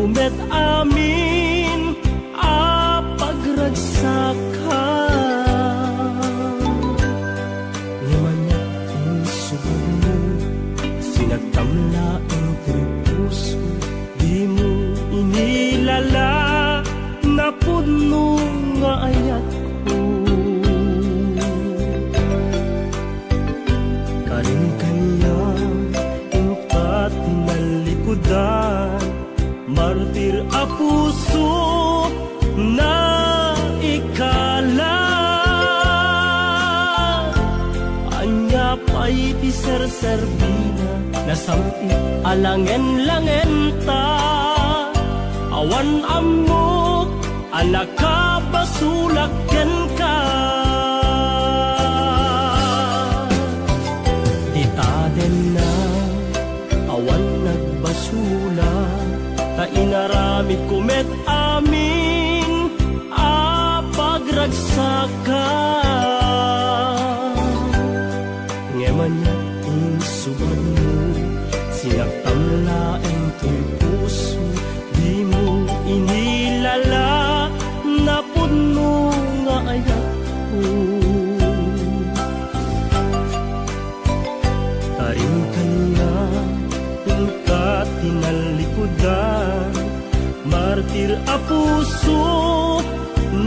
kumet amin a pagragsaka. Ngamanyak insubad mo, sinagtamla ang puso, di mo inilala na puno nga ayat ko. Karin kanya ingkat tinalikudan, martir a puso na ikala. Anya pa'y ti serserbina, nasampit alangen-langen ta. Awan amok, anak ka basulaken ka. Ditaden na, awan nagbasula, ta inaramid kumet amin a pagragsaka. Ngemanya insubad mo, sinagtamlaeng to'y puso, di mo inilala na puno nga ayat ko. Taring kanya ingkat tinalikudan, martir a puso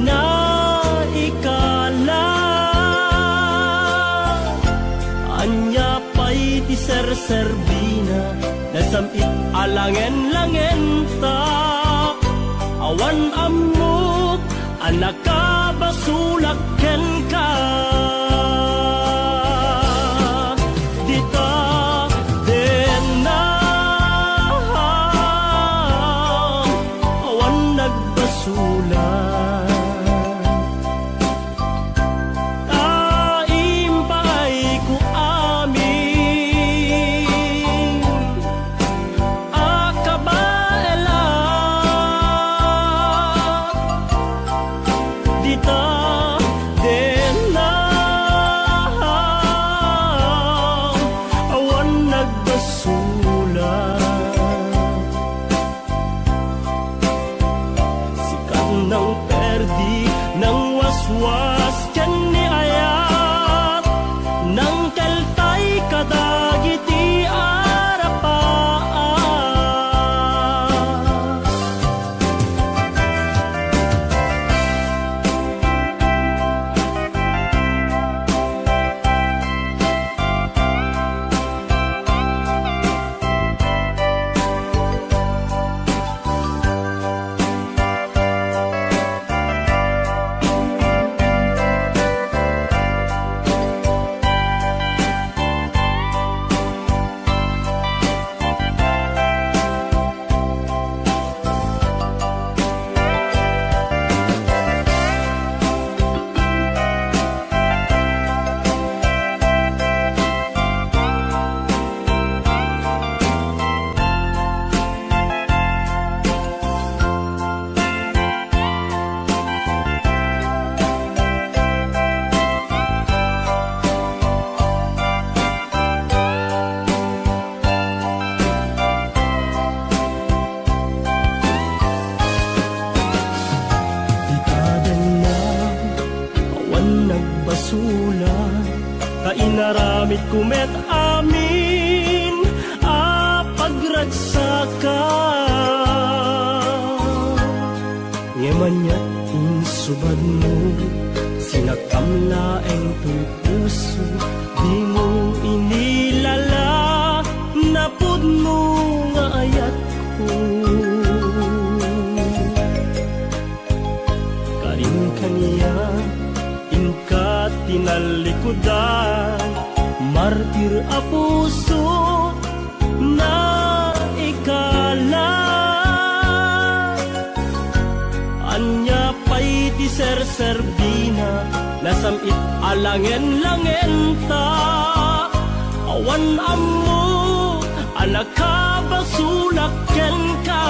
na ikala. Anya pa'y ti serserbina, nasampit alangen-langen ta. Awan amok, anak ka basulaken ka. Dita den na, awan nagbasulan. Was kan ni ayat nang kaltay kadagiti arapaan. Kainaramid kumet amin a pagragsaka. Ngemanya insubad mo, sinagtamlaeng to'y puso, di mo inilala na puno nga ayat ko. Karin kaniya ingkat tinalikudan, martir a puso na ikala. Anya pa'y ti serserbina, nasampit alangen-langen ta. Awan ammo, anak ka basulaken ka.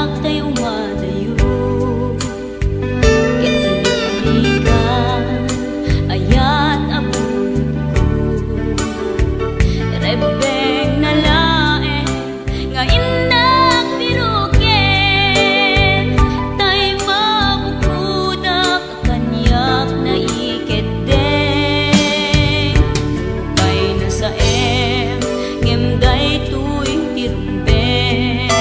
anak tay umadayo. Kitiligan ayat abulod ko. Rebeng na lae nga indak biruken. Tay mabukudak kanyak na iketeng. Lupay na sa ngem tuy tirumbeng.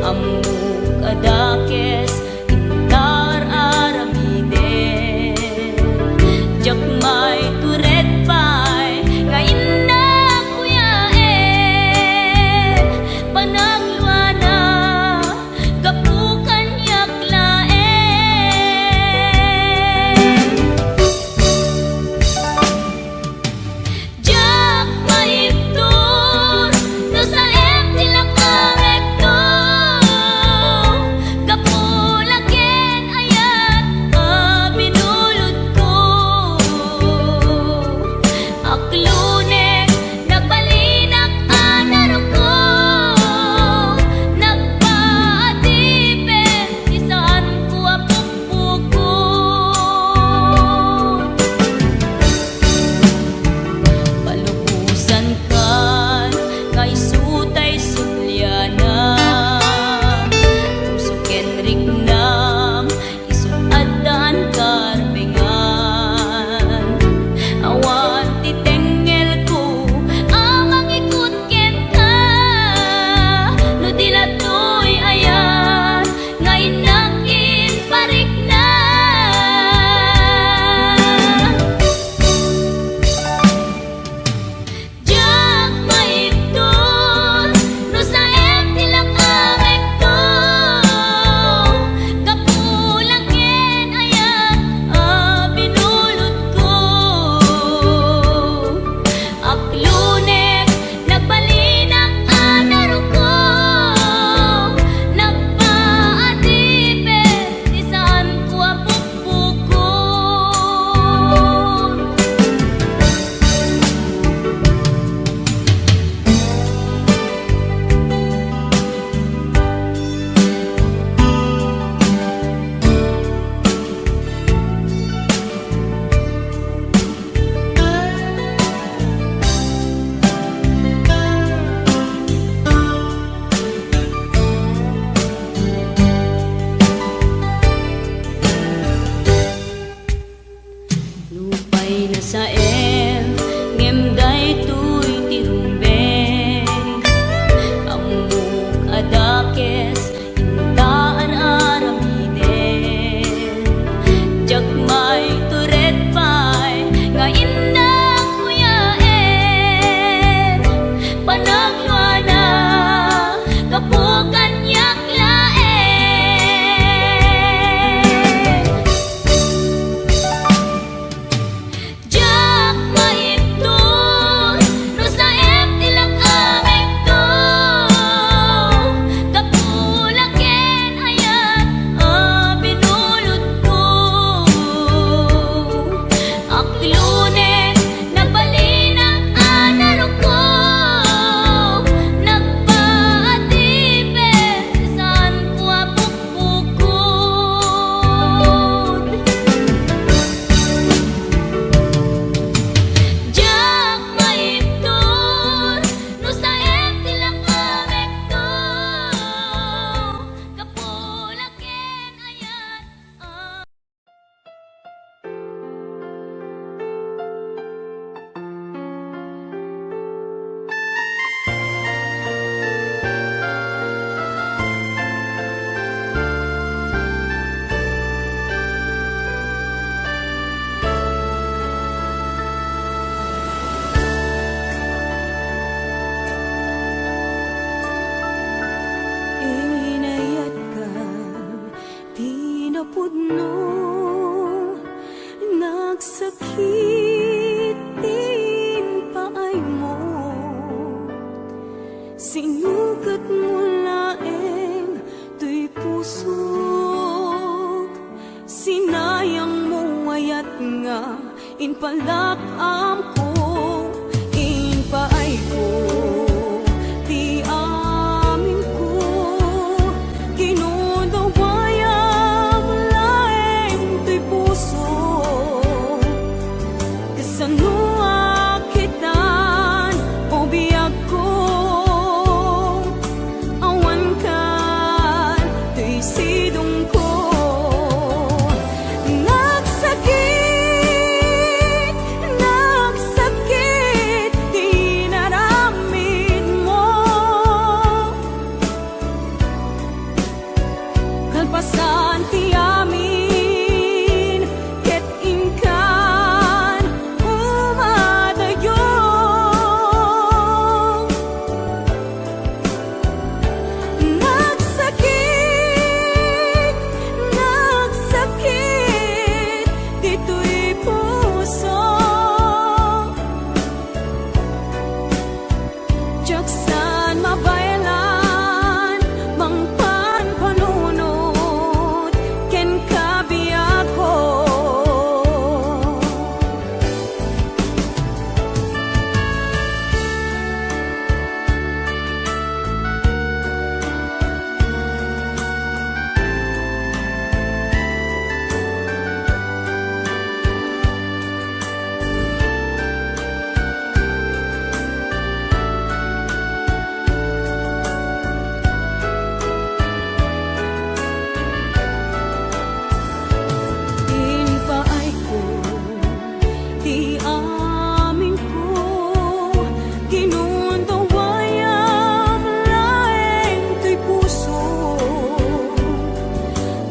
Amuk adakes intar aramiden. Jakmay turet pay nga indak kuyaen. Panagluana kapukan yaklaen. Jak maiptur no sa tilakangekto. Kapulaken ayat binulod ko. Aklunek nagbalinak anaro ko. Nagpaatipen isaan ko apukpukon. Palubusan kan kay sutay sulyana. Puso kenrik nam isut adan karbengan. Awan titengel ko amang ikut ken ka. No dilatoy ayan nga inakin parik na. Jak maiptur no sa tilakangekto. Kapulaken ayat binulod ko. Aklunek nagbalinak anaro ko. Nagpaatipen isaan ko apukpukon. Lupay na sa ngem tuy tirumbeng. Amuk adakes intaan aramiden. Jakmay turet pay nga indak kuyaen. Panagluana kapukan yaklaen. Jak maiptur no sa tilakangekto. Kapulaken ayat binulod ko. Aklunek nagbalinak anaro ko. Nagpaatipen isaan ko apukpukon. Jak maiptur no sa tilakangekto. Kapulaken ayat inayat ka di napudno. Nagsakitin paay mo. Sinukat mo laeng tuy pusok. Sinayang mo ayat nga inpalakam ko. Inpaay ko ti amin ko. kalpasan ti amin ket inkan umadayo nagsakit dito'y puso jaksan mabayalan mangpan panunot ken kabiyak ko inpaay ko ti amin ko ginuntawayam laeng to'y puso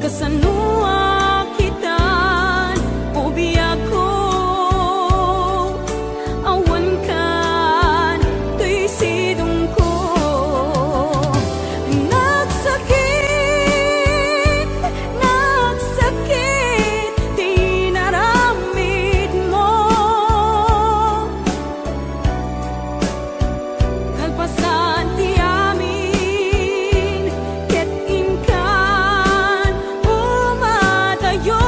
kasanua kitan o biyak ko awan kan to'y sidong ko nagsakit di naramid mo kalpasan ti amin ket inkan umadayo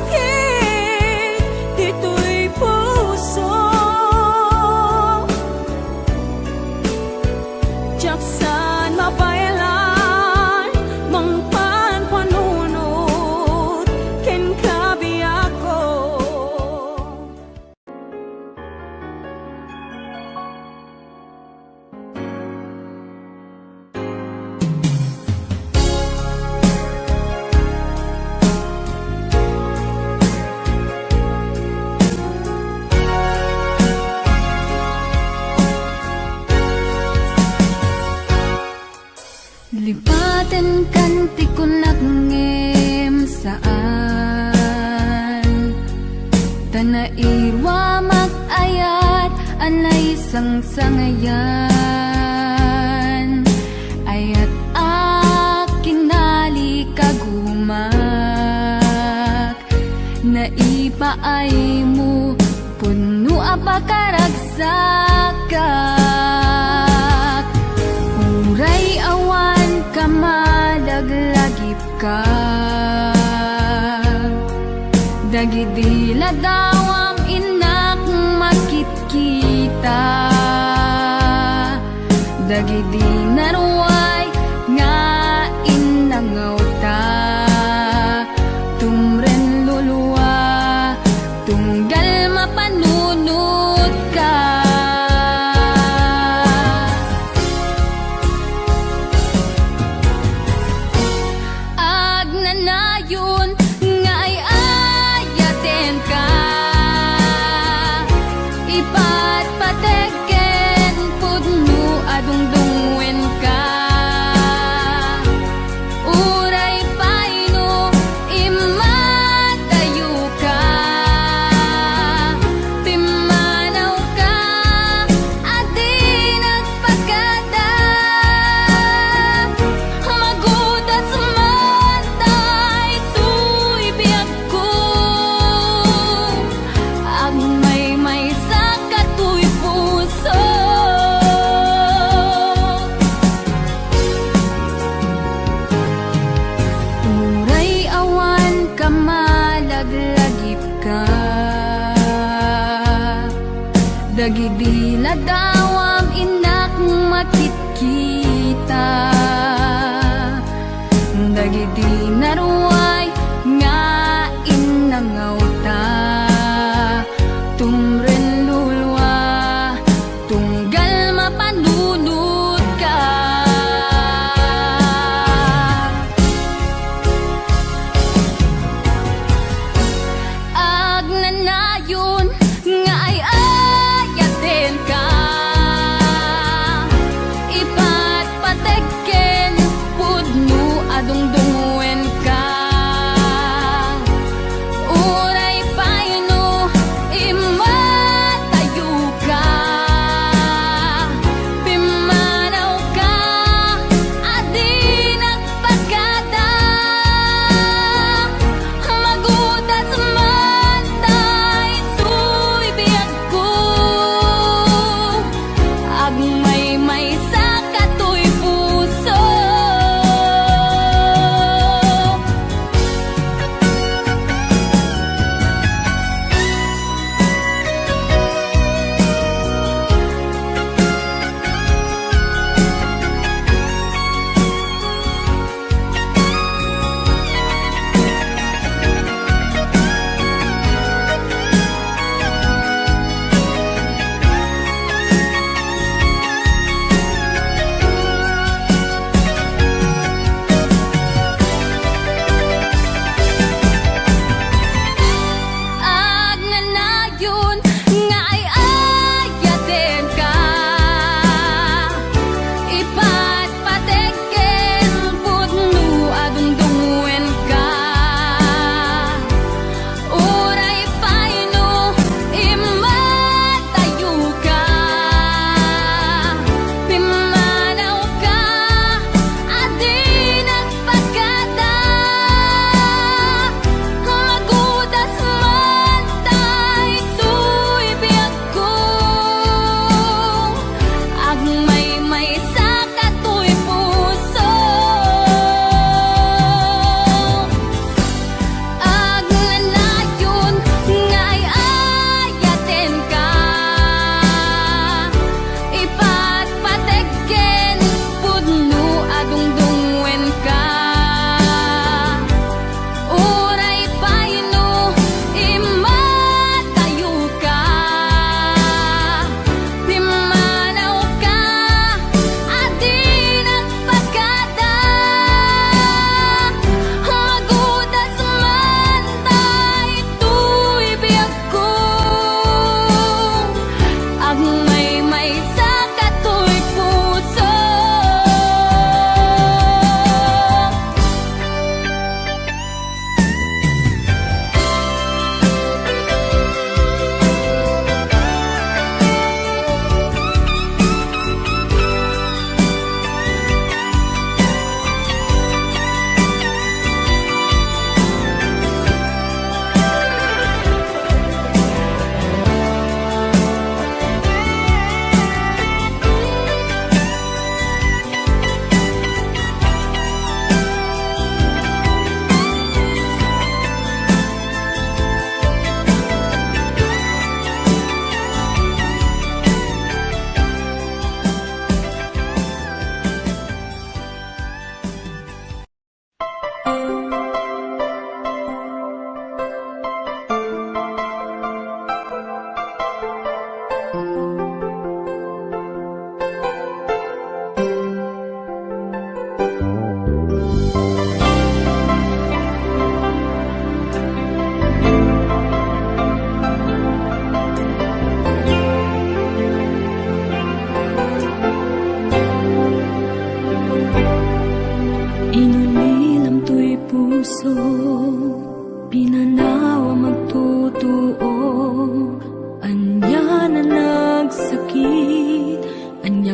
nagsakit dito'y puso jaksan mabayalan mangpan panunot ken kabiyak ko lipaten kan ti kunak ngem saan tanairwa magayat anay sangsangayan ayat akinali kagumak naipaay mo puno apakaragsakat uray awan kamadaglagip ka dagidila dawam inak makitkita dagidi naruay nga inangaw ta tumren luluwa tunggal mapanunot ka agnanayon nga ay ayaten ka ipatpateken pudno adungdungwen ka uray paino imatayo ka timanaw ka adi nagpagada magudas matay tuy biyak ko agmay sa katuy puso uray awan kamalaglagip ka dagidila dawam inak makitkita dagidi naruay nga inangaw ta tumren lulwa tunggal mapanunot ka agnanayon nga ay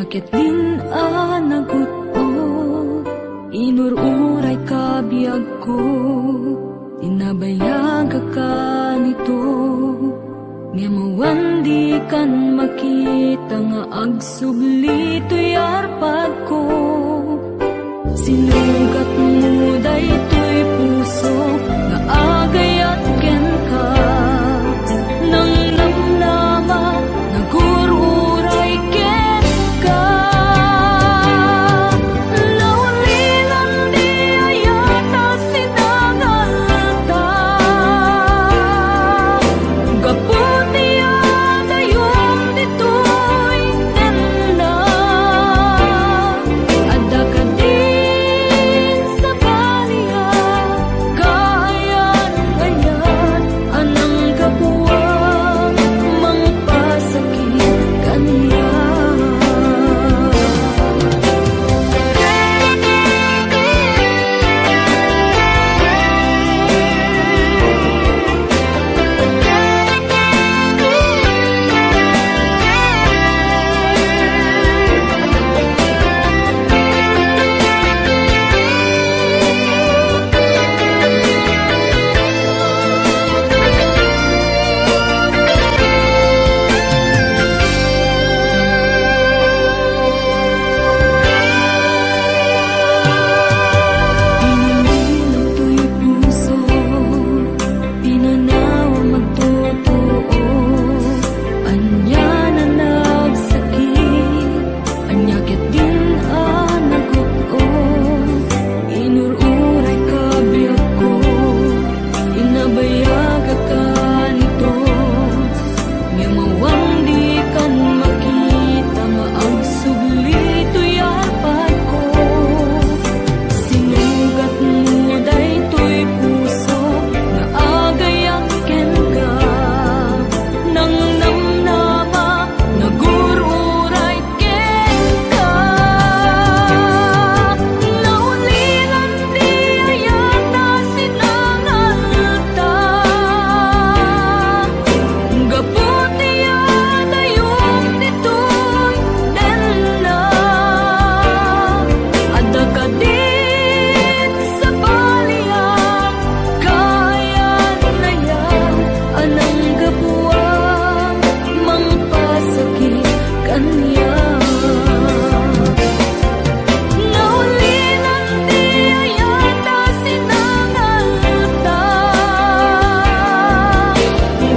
Anyakit din anagut o inururay kabiyag ko, inabayag ka nito. Ngemawan di kan makita nga agsubli to'y arpad ko. Sinugat mo daytoy puso nga agayat ken ka. Nang namnama nagururay ken ka. Laulilan di ayata sinangalta. Gaputi adayong ditoy tenda. Adda ka din sa baliya, kayan ngayon anang kapuwang mangpasakit kaniya. Pinililang to'y puso, pinanawa magtotoo. Anya na nagsakit, anyakit din anagot o. Inururay kabiyag ko, inabayag ka nito. Ngemawang di kan makita nga agsubli to'y arpad ko. Sinugat mo daytoy puso nga agayang ken ka. Nang namnama nagururay ken ka. Naulilan di ayata sinangalta. Gaputi adayong ditoy tenda. Adda ka din sa baliya, kayan na yan anang gabuwang mangpasakit kaniya. Naulilan di ayata sinangalta.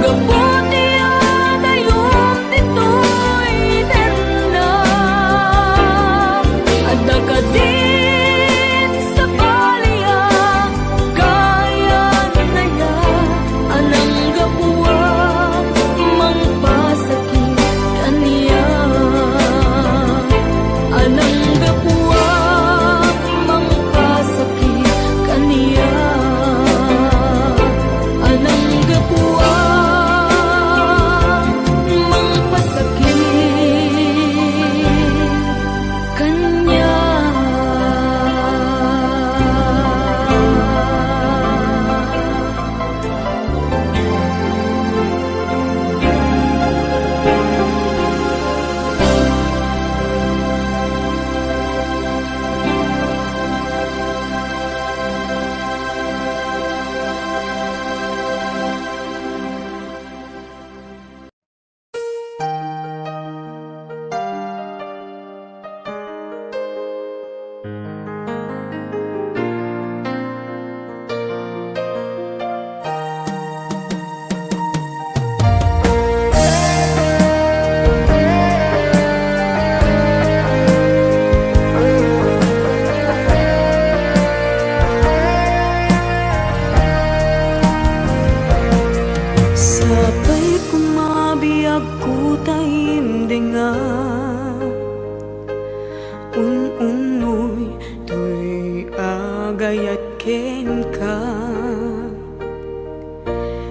Gaputi adayong ditoy tenda. Adda ka din sa baliya, kayan na yan anang gabuwang mangpasakit kaniya. Anang gabuwang mangpasakit kaniya. Anang gabuwang mangpasakit kaniya. Sabay kumabiyag ko taimdinga. Ununoy to'y agayat ken ka.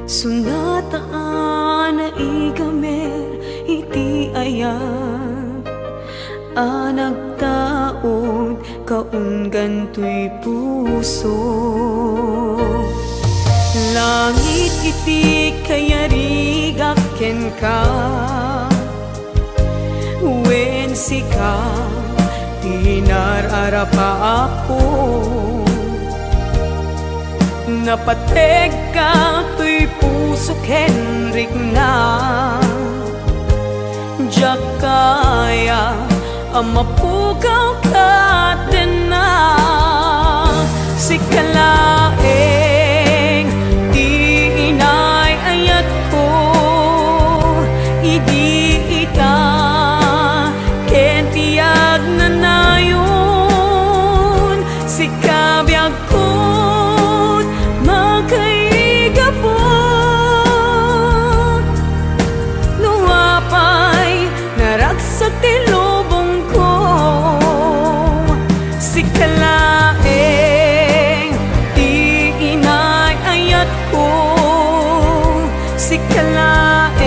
Sunataan na igamer iti ayat. Anagtaod kaunggan to'y puso. Langit iti kayarigak ken ka. When wen sika tinararapa ako. Napateg ka to'y pusok Henrik na Diyak kaya amapukaw ka din na sikalaeng di inay ayat ko idi ita ken tiyag na nayon sikabiyag ko magkaigapot luwapay naragsak ti lubong ko sikalaeng di inay ayat ko sikalaeng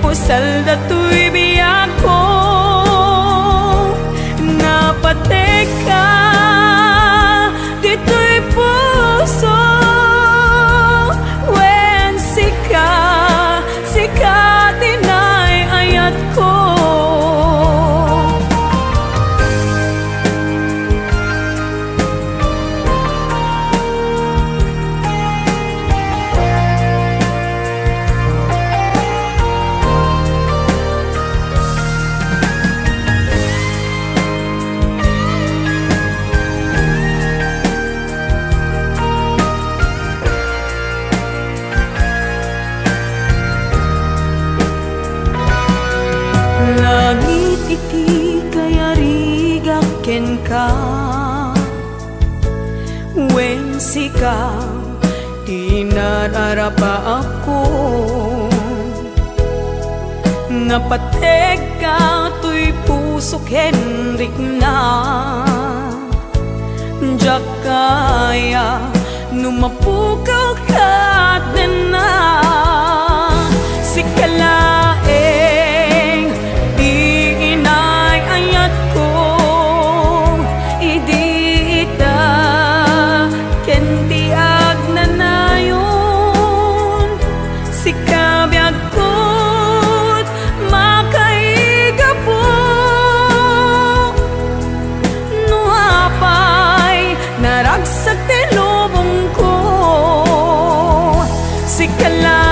usal dato'y biyak ko napatek ka dito'y puso wen sika dinay ayat ko. Langit iti kayariga ken ka wen sika tinararapa ako napateg ka to'y pusok Henrik na diyak kaya numapukaw ka din na sikalaeng di inay ayat ko idi ita ken tiag na nayon sikabiyag ko't makaigapot nuapay naragsak ti lubong ko sikala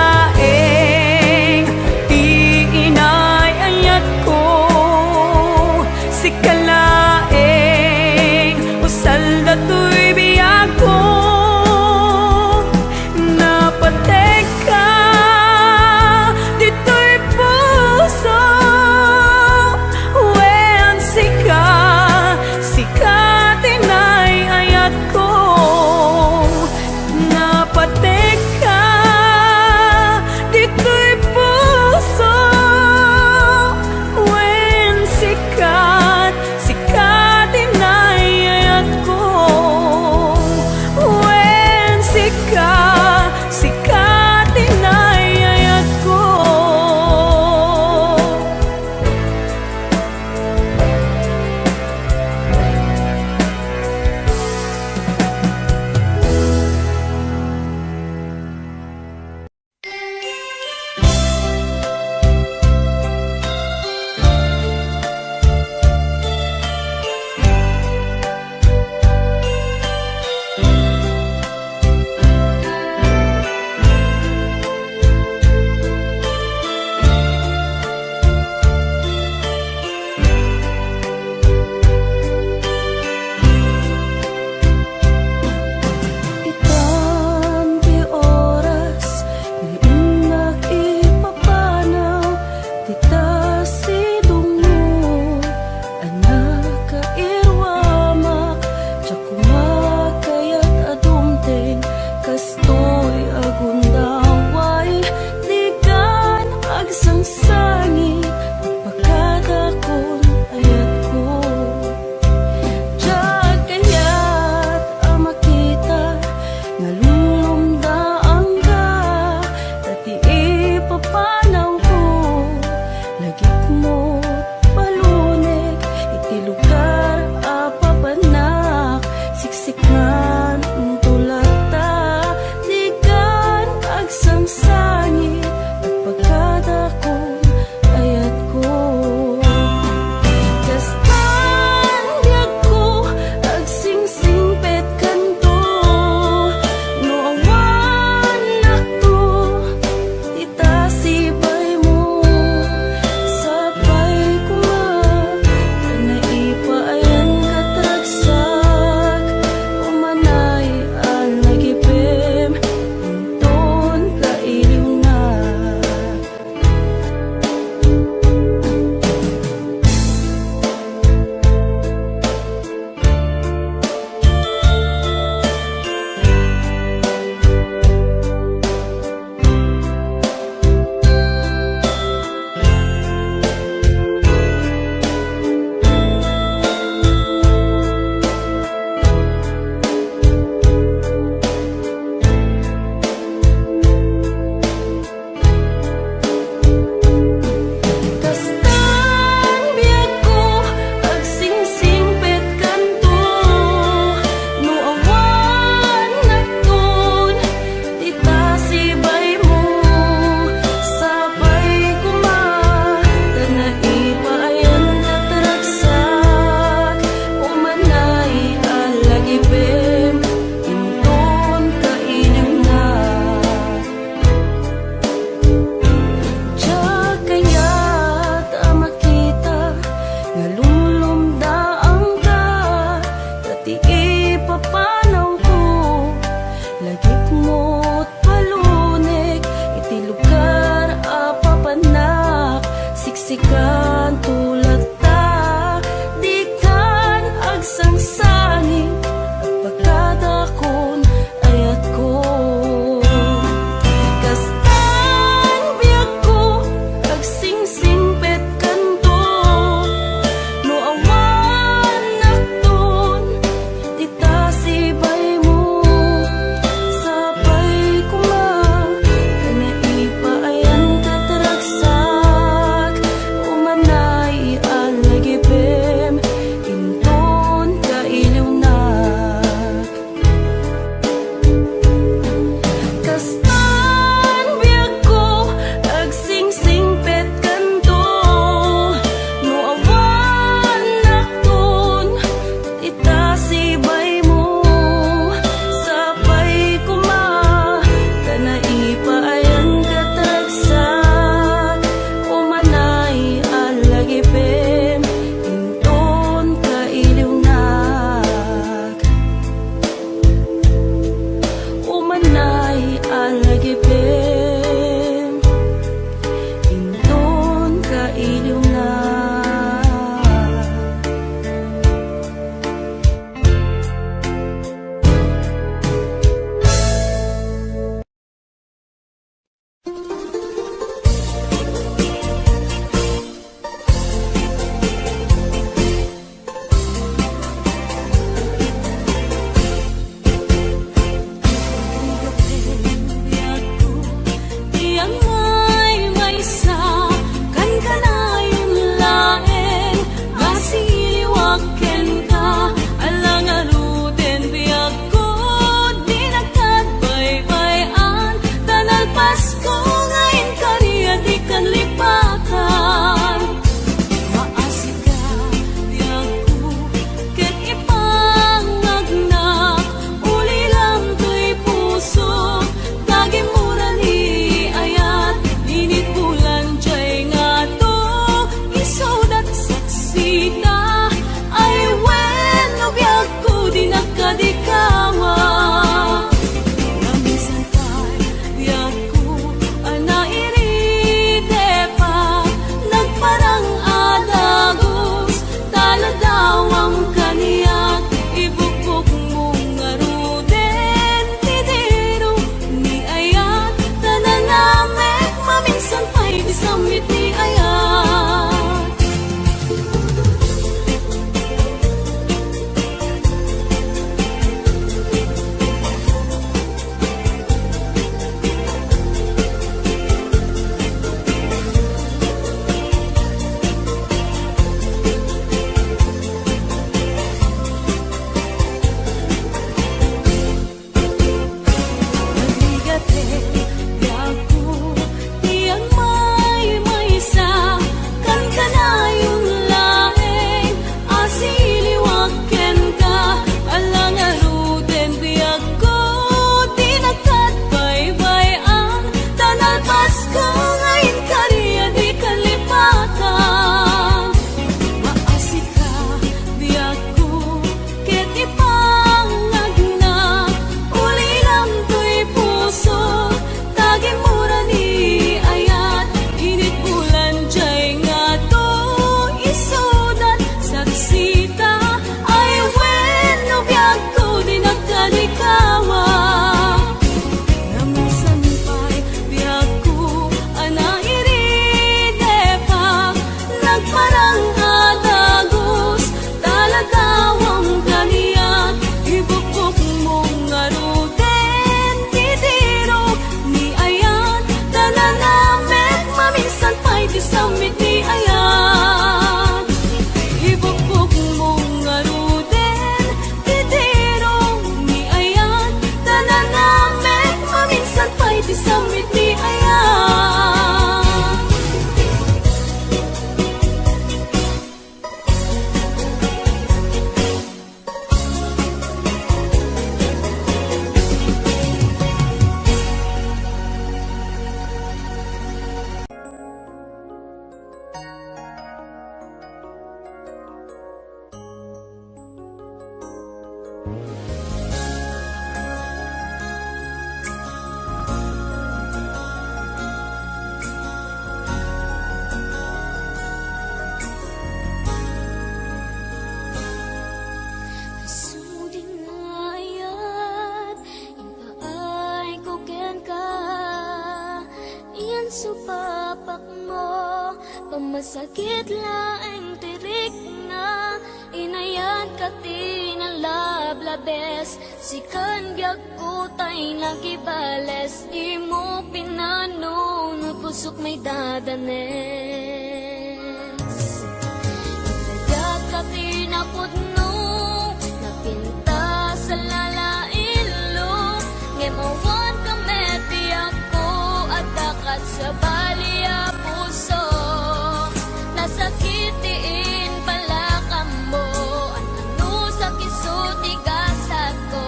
sikan tulad ta, di kan agsangsangin, pagkadakon ayat ko. Kastan biyag ko, agsingsing pet kanto, no awan nakton, di ta sibay mo, sabay kuma, kanaipa ayan kataragsak, tapak mo, pamasakit laeng tirik na, inayan ka tinalablabes, sikan gyag kutay nagibales, di mo pinano, pusok may dadanes. Inayat ka tinapudno, napinta sa lalailo, ngemawan ka meti ako, at dakat sa baliya puso, nasakitiin pala ka mo, ano sa kisuti gasat ko,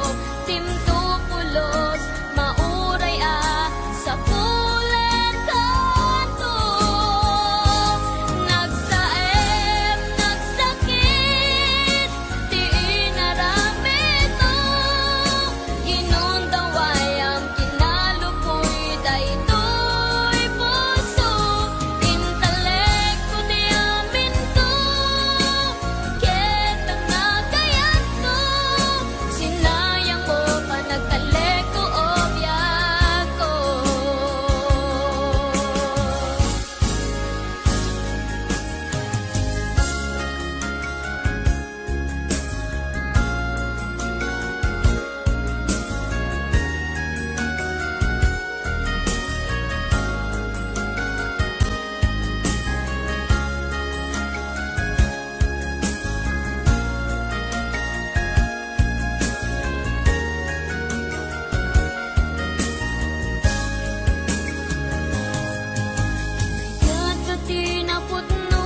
timto pulos, mauray sa pulen kanto. Nagsaem, nagsakit, di inaramid mo, ginundaway ang kinalupoy, daytoy puso, intelekto di amin to, ketang nagayat ko, sinayang mo pa nagkaleko o biyak ko. Yan ka tinapudno,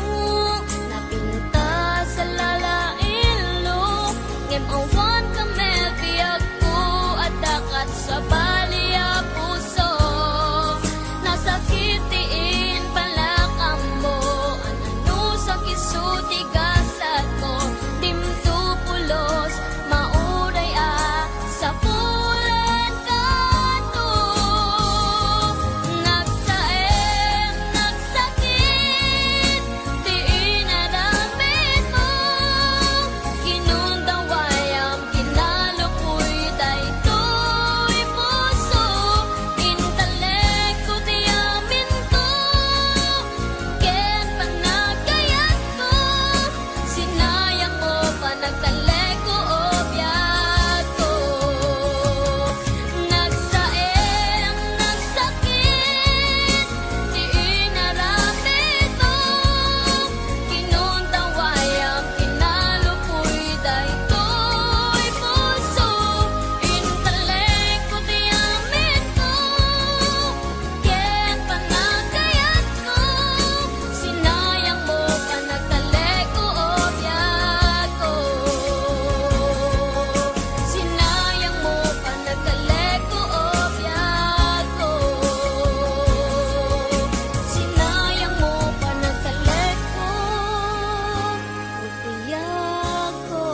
napinta sa lalailo, ngemawan ka mebiyag ko, at dakat sa baliya puso, nasakitiin pala ka mo, ano sa kisuti gasat ko, timto pulos, mauray sa pulen kanto. Nagsaem, nagsakit, di inaramid mo, ginundaway ang kinalupoy, daytoy puso, intelekto di amin to, ken panagayat ko, sinayang mo pa nagtaleko o biyak ko. Nagsaem, nagsakit, di inaramid mo, ginundaway ang kinalupoy, daytoy puso, intelekto di amin to, ken panagayat ko, sinayang mo pa nagtaleko o biyak ko. Sinayang mo pa nagtaleko o biyak ko. Sinayang mo pa nagtaleko o biyak ko.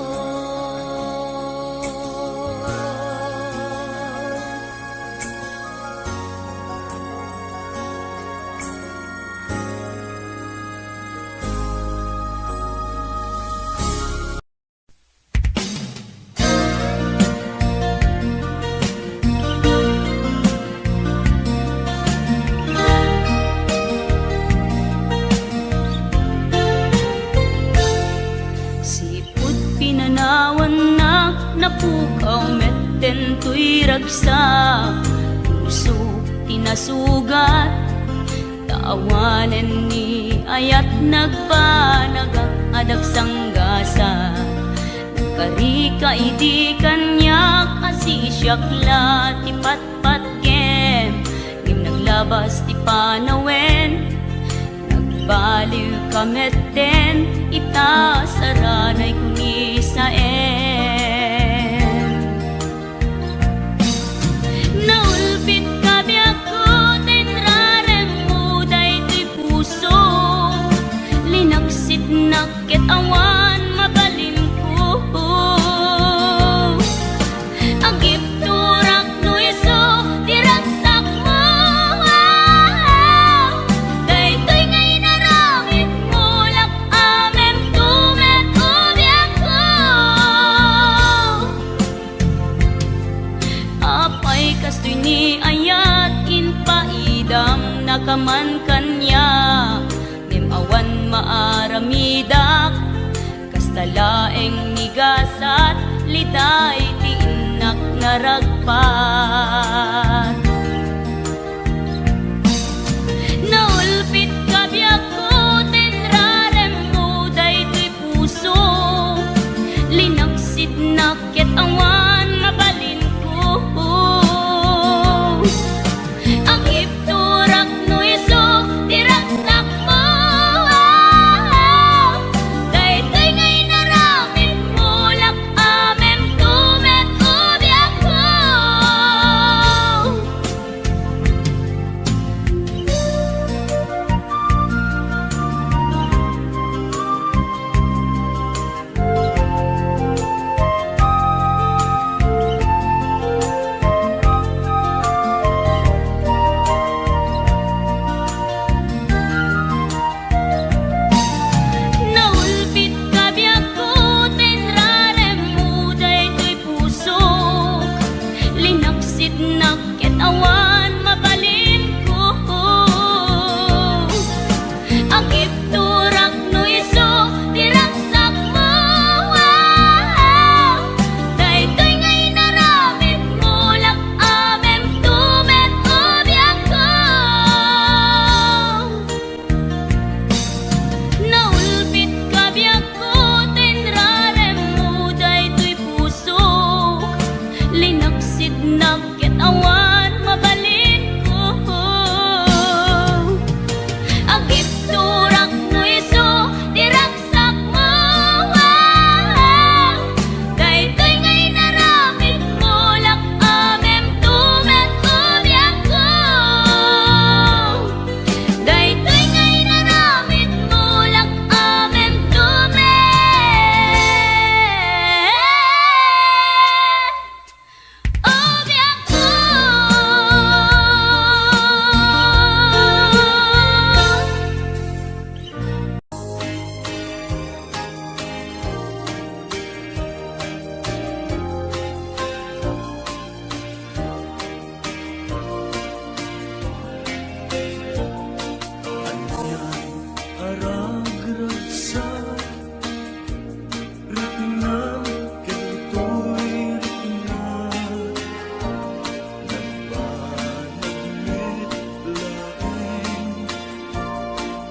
Sipud pinanawan na napukaw metten tuy ragsa, puso tinasugat, taawanen ni ayat nagpanagak adag sanggasa, karika idi kanyak asisyakla ti patpat ken, ngim naglabas ti panawen, nagbaliw kametten, itasaranay kuni sa naulpit ka biyak ko, tinrarem mo daytoy puso, linaksit nakit awan mabalim ko, agip turak no iso, diragsak mo, daytoy ngay naramit mo, lak amem tumet ragpat. Naulpit ka biyak ko, tinrarem mo daytoy puso. Linaksid nakit awan mabalin ko. Ang ipturak no iso, tiraksak mo. Daytoy ngay naramit mo, lak amem tumet ubiyak ko. Naulpit ka biyak ko, tinrarem mo daytoy puso. Linaksid nakit awan mabalin ko. Ang ipturak no iso, tiraksak mo. Daytoy ngay naramit mo, lak amem tumet ubiyak ko. Naulpit ka biyak ko, tinrarem mo daytoy puso. Linaksid nakit awan mabalin ko. Ang ipturak no iso, tiraksak mo. Daytoy ngay naramit mo, lak amem tumet ubiyak ko. Daytoy ngay naramit mo, lak amem tumet ubiyak ko. Aragragsak Ritnam Kentoy ritnam Nagbanagmit laing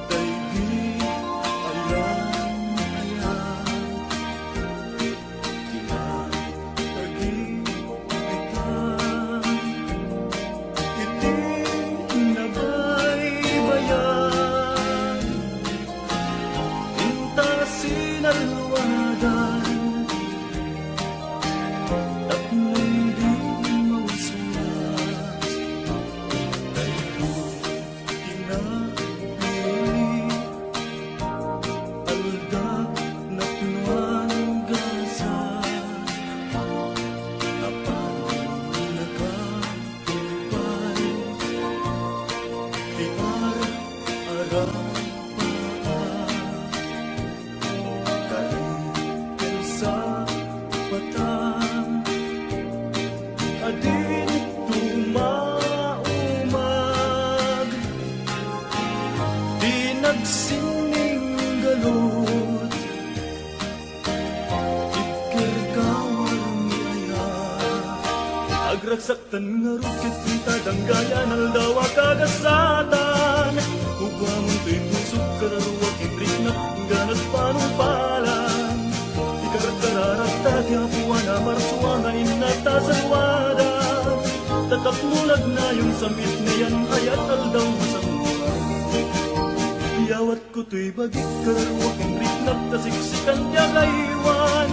Daydi alam niya Kinatagi kita Iti nabaybayan Intasin alwadan Tapnoy di mausulas Daytoy kinapili Aldag napnuan gasa Apan nakatubay Di arapaan Kalikan sa batang Adin tumaumag Di nagsining galot Ikirgawar niya Agragsaktan nga rukit kita Danggayan aldawa kagasatan Upamang to'y pusok kararuwag Ibrik na ganat panumpalan Ikaragkararat tagyapuan Amarsuan na inatasalwadan Tatak mulag na yung samit na yan Ayat aldaw masamwa Yawat ko to'y bagik kararuwag Ibrik na tasiksikan yagaywan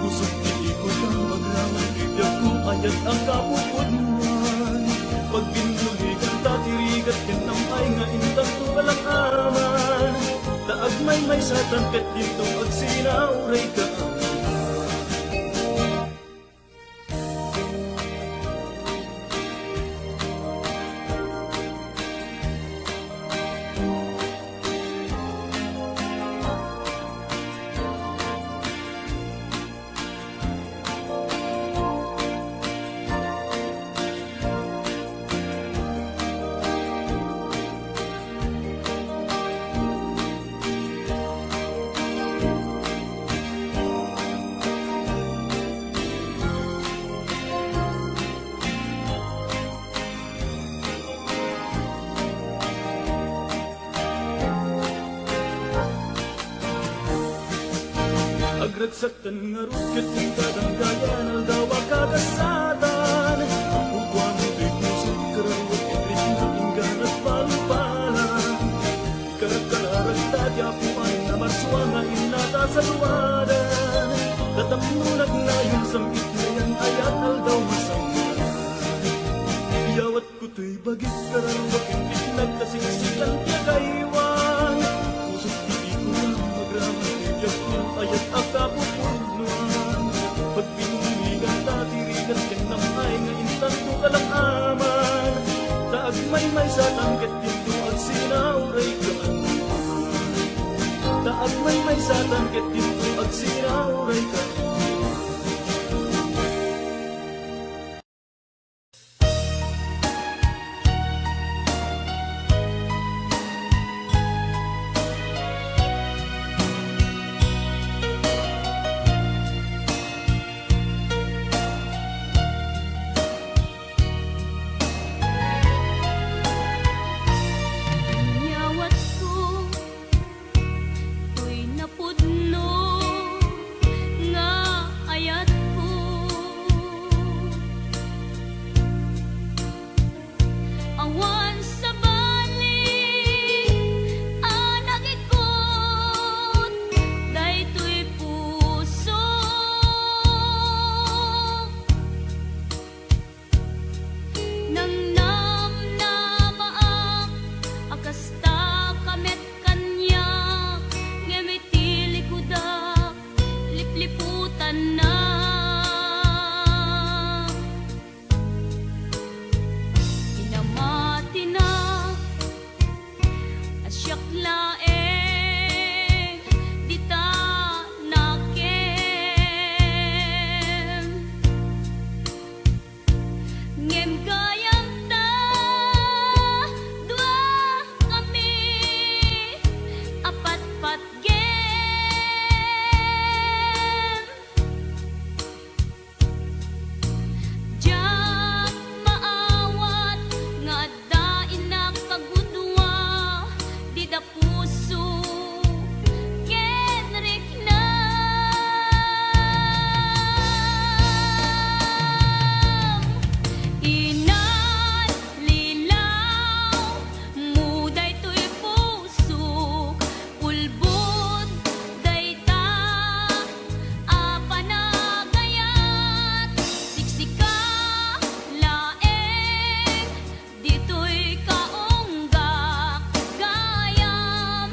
Kusog iikot ang magraman Ibiyag ko ayat ang kapupudmuan Pag binuligan tatirigat Kinamay nga intang tuwalang aman Taag may sa tangkat dito Ag sinauray ka Nagragsakan nga rukit ng kadanggayan aldaw kagasatan Ugwa mo di puso karawag ibig na inggan at palupalan Karakkararagtad yapuan na marswa nga inata sa luwadan Tatap mo naglayon samit na yan ayat aldaw masamit Yawat ko to'y bagit karawag ibig nagkasiksikan tiya kaiwan Pusot di ko na magraman tiyak ko ayat akapupunuan Pag pinulingan tatirigan kang namay nga intan ko kalakaman Taag may sa tangkat dito at sinauray ka Taag may sa tangkat dito at sinauray ka Nyawat ko ko'y napudno nga ayat ko awan sa bali anagikot daytoy puso nang namnamaak akasta kamet kanya ngemitili kudak lipliputan na inamati na asyak laeng dita nakem ngem gayam ta dua kami apat-pat gem jak maawat nga addain na kagudwa di da puso kenrik na Inan lilaw muday to'y puso ulbod dayta apanagayat siksika laeng dito'y kaunggak gayam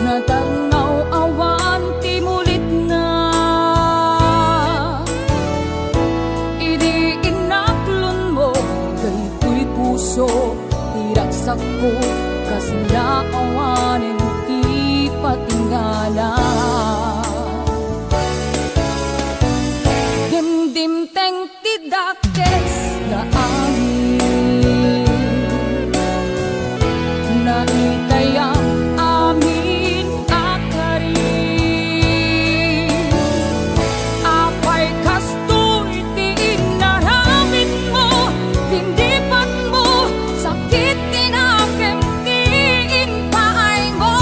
Natarnaw awan timulit na idi inaklon mo daytoy puso tirak sako kasla awanin ti patingala dimteng ti dakes na amin na itayang amin akari apay kastoy ti inaramin mo tindipan mo sakit tinakem ti inpaay mo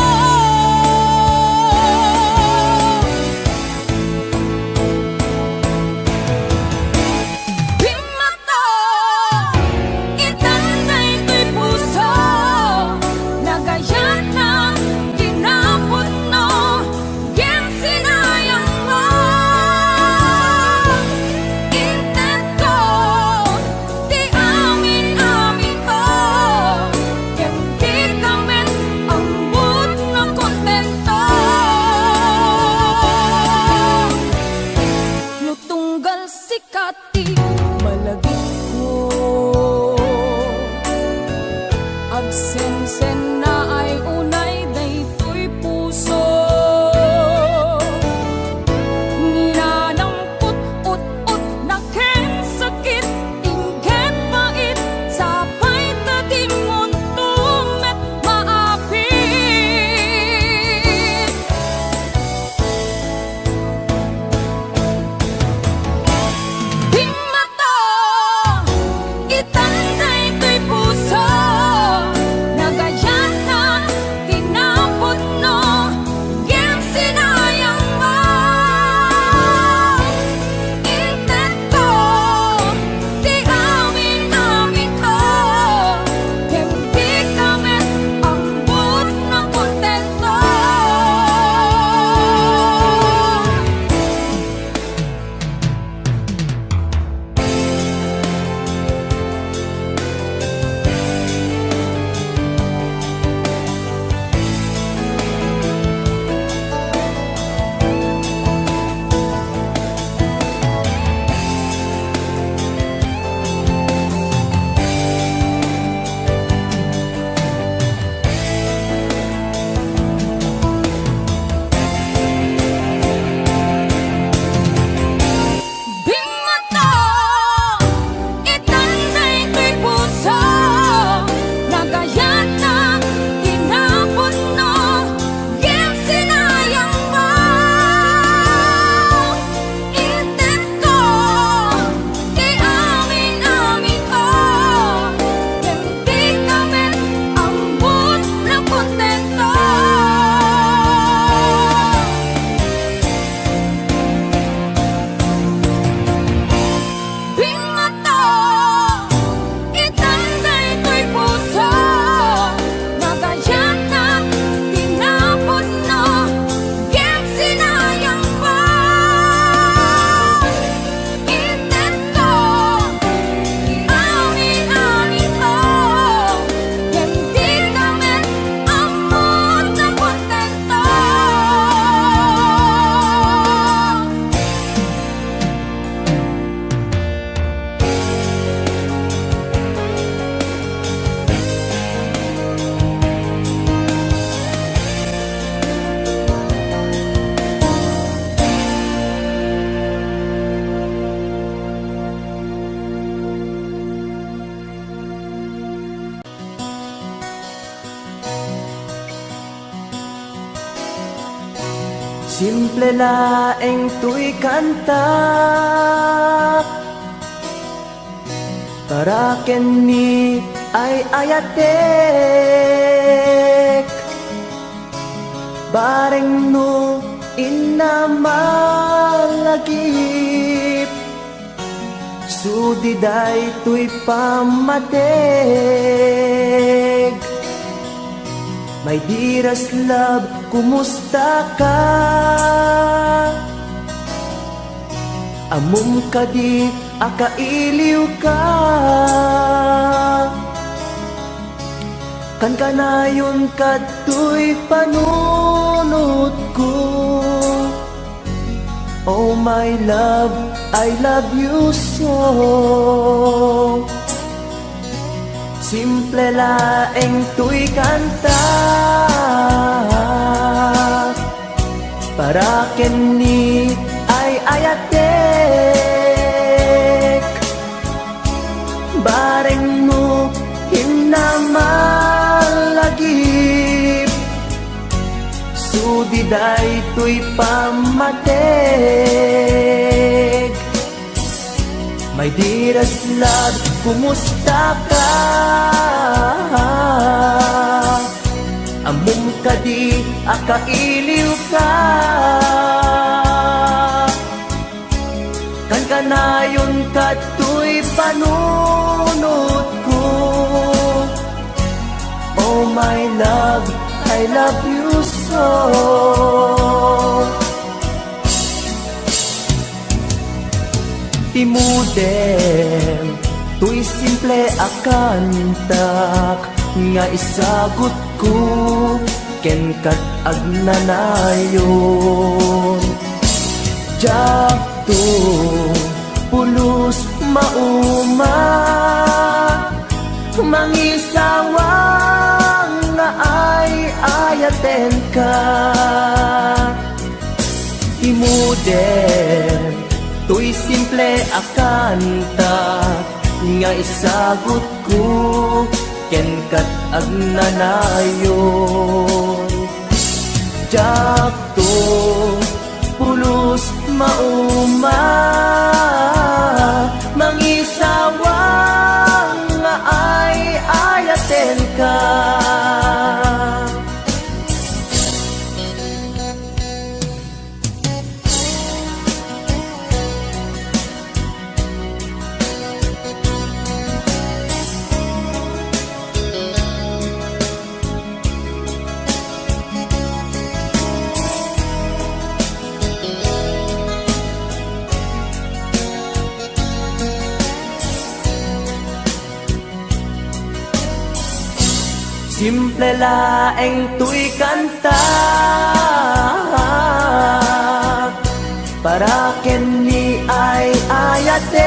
Bimato itanday to'y puso nagayan na ginapon no Gem sinayang mo Intent ko Di amin-amin ko Gem di kamen ambut na kontento Nutunggal sikati malagit ko Agsen-sen na ay unay daytoy puso Ninanamput ut-ut na ken sakit Ingket pait sapay tadimon tumet maapit Bimato itanday to'y puso nagayan na tinapon no Gem sinayang mo Intent ko Di amin-amin ko Gem di kamen ambut na kontento Bimato itanday to'y puso nagayan na tinapon no Gem sinayang mo Intent ko Di amin-amin ko Gem di kamen ambut na kontento Bimato itanday to'y puso nagayan na tinapon no Gem sinayang mo Intent ko Di amin-amin ko Gem di kamen ambut na kontento Simple laeng tuy kanta para kenni ay ayatek bareng no inamalagip sudiday tuy pamatek My dearest love, kumusta ka? Amum ka di, akailiw ka. Kan kanayon kato'y panon panunot ko. Oh my love, I love you so. Simple laeng tuy kanta para kini ay ayatek. Bareng mo hinamalagip, sudiday tuy pamatek. My dearest love, kumusta ka? Among kadi akailiw ka. Kan kanayon kato'y panunot ko. Oh my love, I love you so. Timudem, tuy simple akantak, nga isagot ko, ken kat agnanayon. Jakto, pulos mauma, mangisawang nga ay ayaten ka. Timudem, tuy simple akanta, nga isagot ko, ken kat agnanayon. Jakto, pulos mauma, mangisawang nga ay ayaten ka. Simple laeng tuy kanta para kini ay ayatek.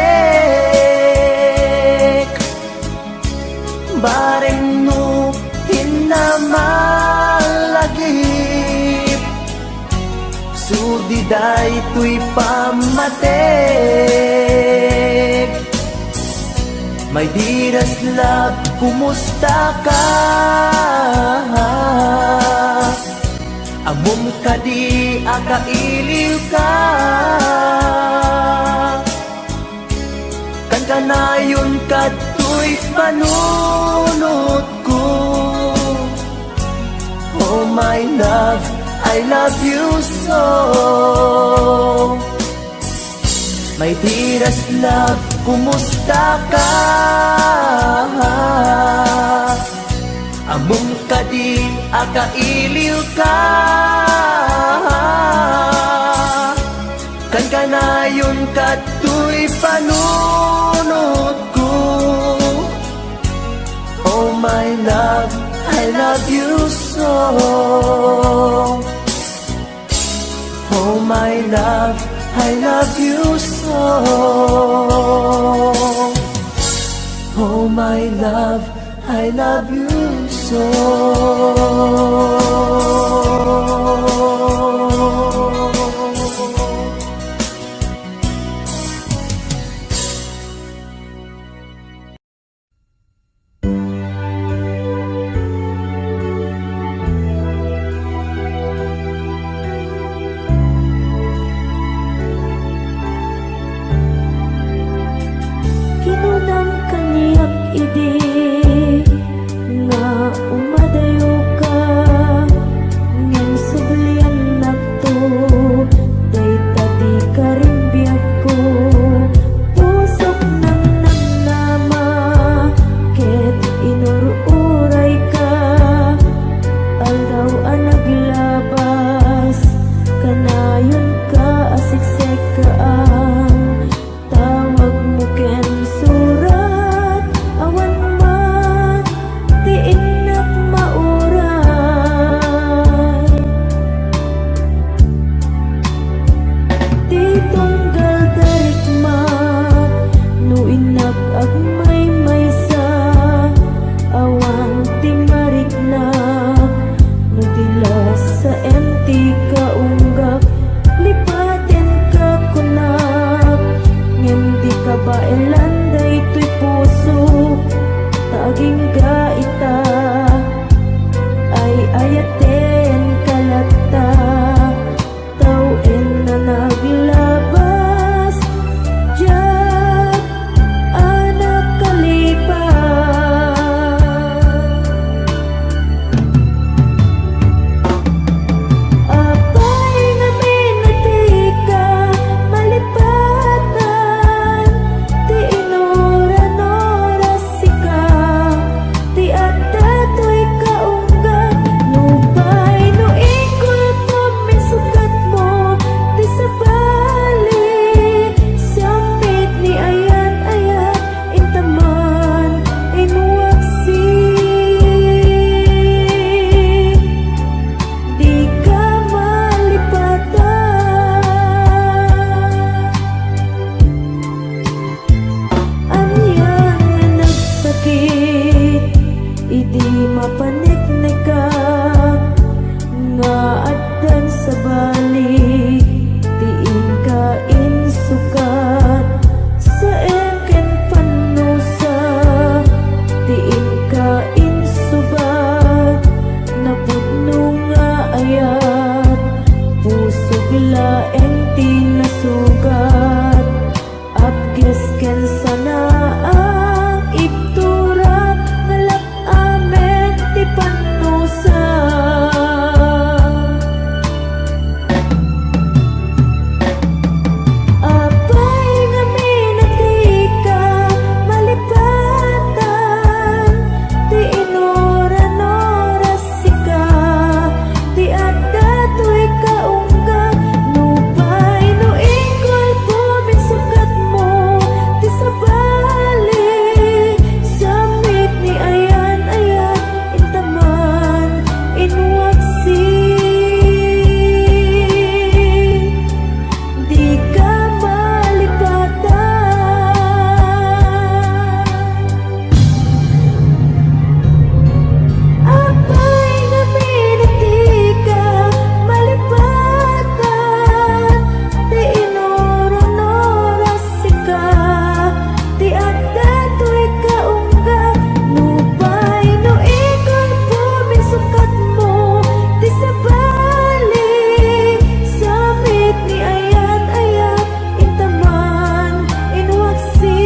Bareng no hinamalagip, sudiday tuy pamatek. My dearest love, kumusta ka? Amom kadi akailiw ka. Kan kanayon kato'y panunot ko. Oh my love, I love you so. My dearest love, kumusta ka? Among kadi akailiw ka. Kan kanayon kato'y panunot ko. Oh my love, I love you so. Oh my love, I love you so. Oh my love, I love you so. Kinunam kaniyak idi nga umadayo ka, ngem sa empty kaunggap, lipatin ka kunap. Ngem di ka ba elanday to'y puso, taging gaita, ay ayaten kalata, tawin na naglabas, diyan anak kalipat. Apay nga minati ka, malipatan, ti inoran-oras sika, ti adato'y kaunggat, nupay no ikol po misukat mo, ti sabali, samit ni ayan-ayat, intaman, inwaksi. Di ka malipatan. Anyan nga nagsakit, idi mapaniknik ka, nga addan sa balik, tiin ka insukat, sa eken panusa, tiin ka insubat, napudno nga ayat, puso laeng tinasugat, abges ken sana ang iktura, ngalap amen ti panusa. Apay nga minati ka, malipatan, ti inoran-oras sika, ti adato'y kaunggat, nupay no ikol po misukat mo, ti sabali, samit ni ayan-ayat, intaman, inwaksi. Di ka malipatan. Apay nga minati ka, malipatan, ti inoran-oras sika, ti adato'y kaunggat, nupay no ikol po misukat mo, ti sabali, samit ni ayan-ayat, intaman, inwaksi.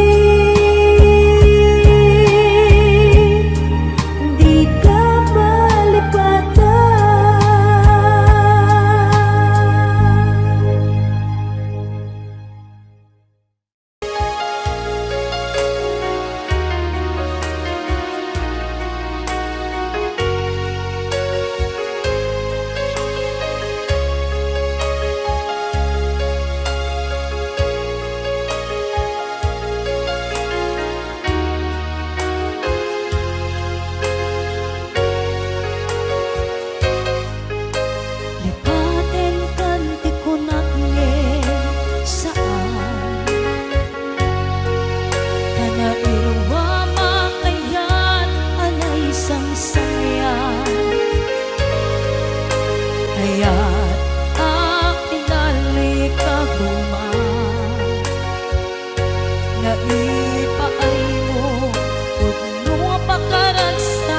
Di ka malipatan. Lipaten kan ti kunak nge saan, kana irwa makayan, anay sangsayan, ayat ak tinali kaguma, nga ipaay mo, pudno pakaragsakan.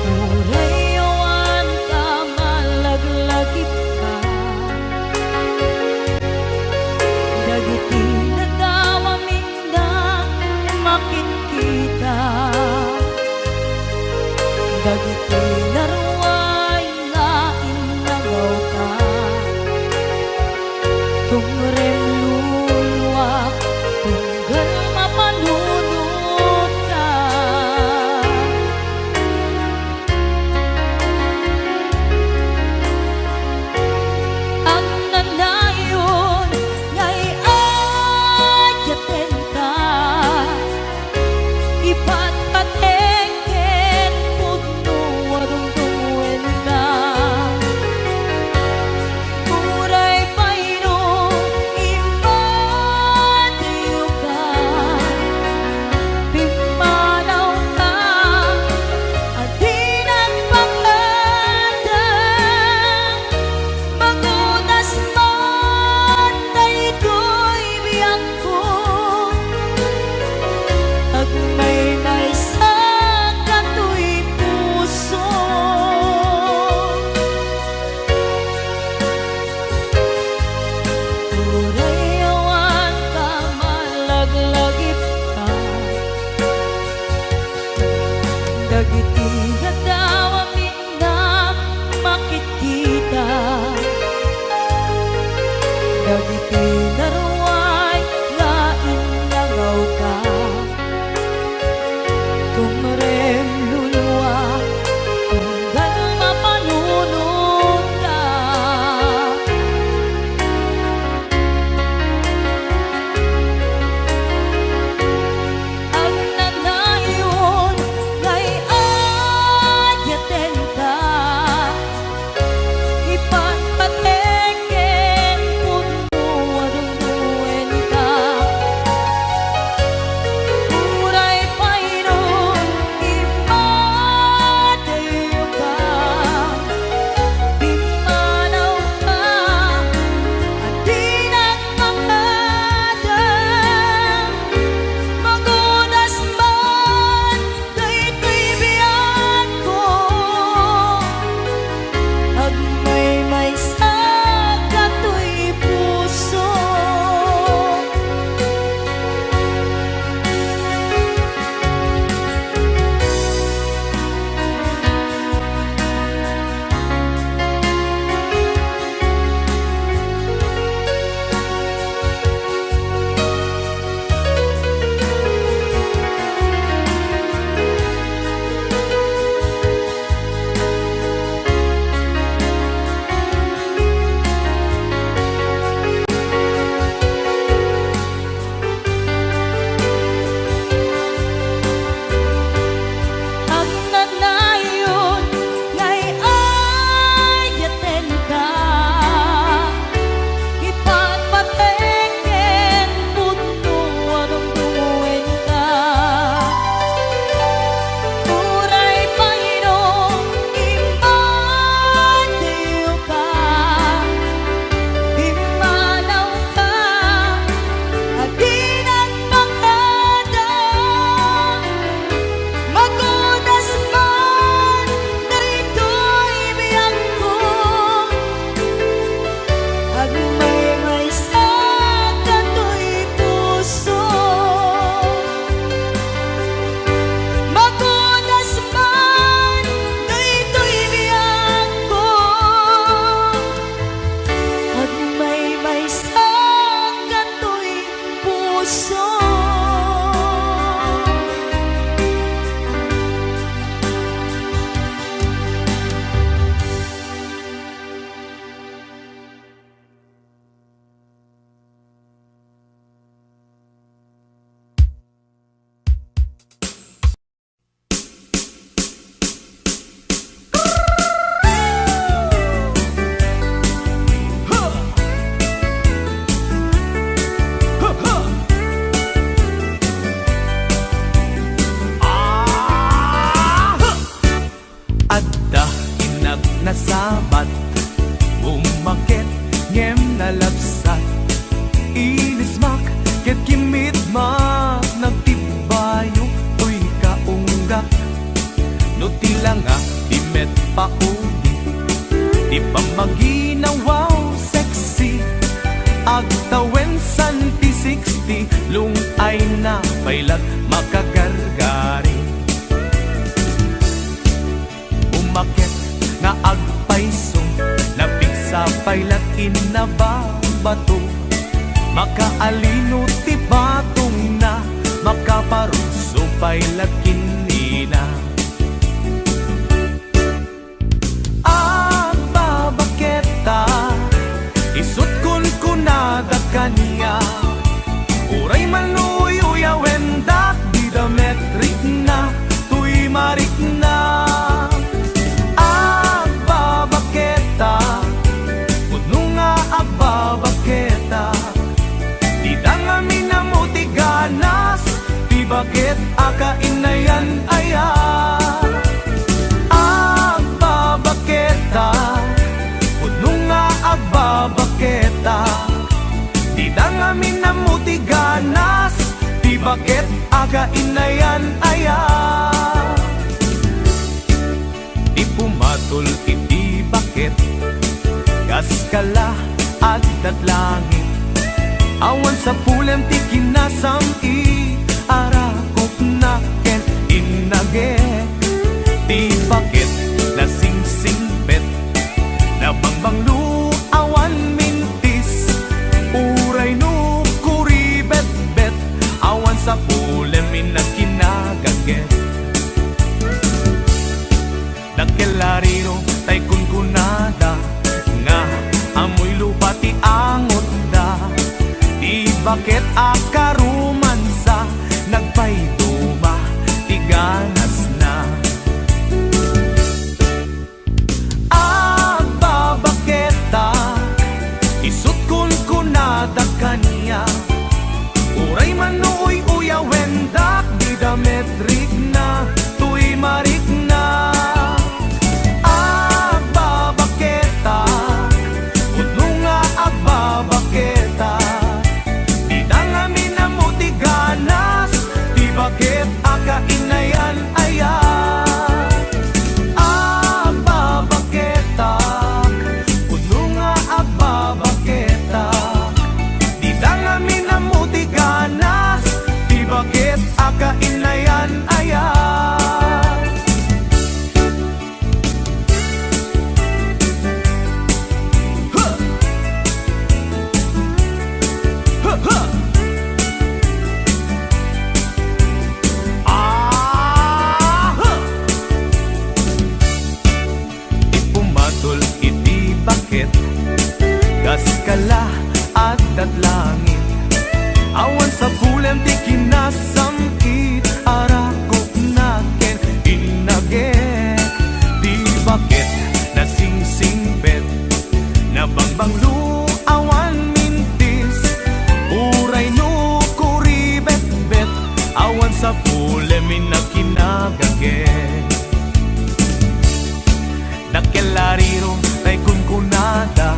Urayawan ka, malaglagip ka, dagiti nagawamin na makikita, dagiti naruay nga inagaw ka, tungrem luluwa, tunggal mapanunod ka. Ang nanayon nga'y ayaten ka, ipat patengken pudno warong nasabat, umakit ngem nalapsat, inismak ket kimit mak nagtibayo tuy kaunggak, no tila nga imet paudi, di pa maginawaw sexy, agtawen santi 60, lung ay na pailag makagargari. Umakit nga agpaisong, labig sa pailag inababato, makaalino ti batong na, makaparuso pailag kinina. Babaketa, isut kun kunada kaniya, uray manuy uyawendak, di dametrik na, tuy marik na. Babaketa, puno nga babaketa, di dangami na mutiganas, di bakit akainayan aya. Puno nga agbabaketa, di dangamin na mutiganas, di bakit againayan aya. Di pumatol iti bakit, kaskala agdat langit, awan sa pulem ti kinasam i arakop na ken inage. Di bakit nasingsingpet, nabangbang luawan mintis, uray no kuribet-bet, awan sa pulem inakinagaget. Dakelariro tay kunkunada, nga amoy lupa ti angot da, di bakit akarumansa, nagpayduma ti ganas na. Isut kun kunada kaniya, uray manuy uyawendak, di dametrik na, tuy marik na. Agbabaketa, puno nga agbabaketa, di dangamin na mutiganas, di bakit akainayan aya. Bakit akainayan aya. Ipumatol iti bakit, kaskala at langit, awan sa pulem ti kinasam it, arakop na ken inage. Di bakit nasingsingpet, nabangbang luawan mintis, uray no kuribet-bet, awan sa pulem inakinagage. Dakelariro tay kunkunada,